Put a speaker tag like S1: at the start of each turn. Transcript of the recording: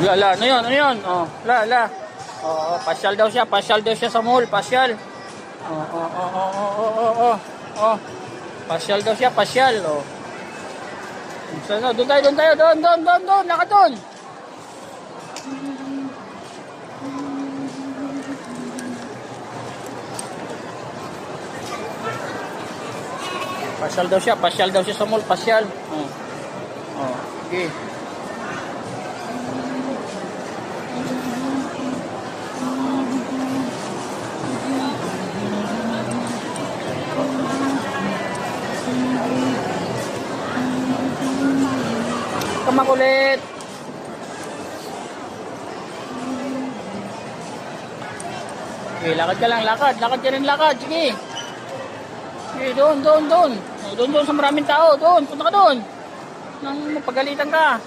S1: Wala, la. Ano yun? Ano yun? Oh, la, la. Oo, pasyal daw siya. Pasyal daw siya sa mall. Pasyal. Oh. Oh. Pasyal daw siya. Pasyal. Oh. Sana, doon tayo, doon tayo. Doon. Lakad doon. Pasyal daw siya sa mall. Pasyal. Oh. Oh, okay. Kamakulit. Okay, lakad ka lang, lakad. Lakad ka rin, lakad. Sige. Sige, doon. Doon sa maraming tao. Doon, punta ka doon. Nang mapagalitan ka.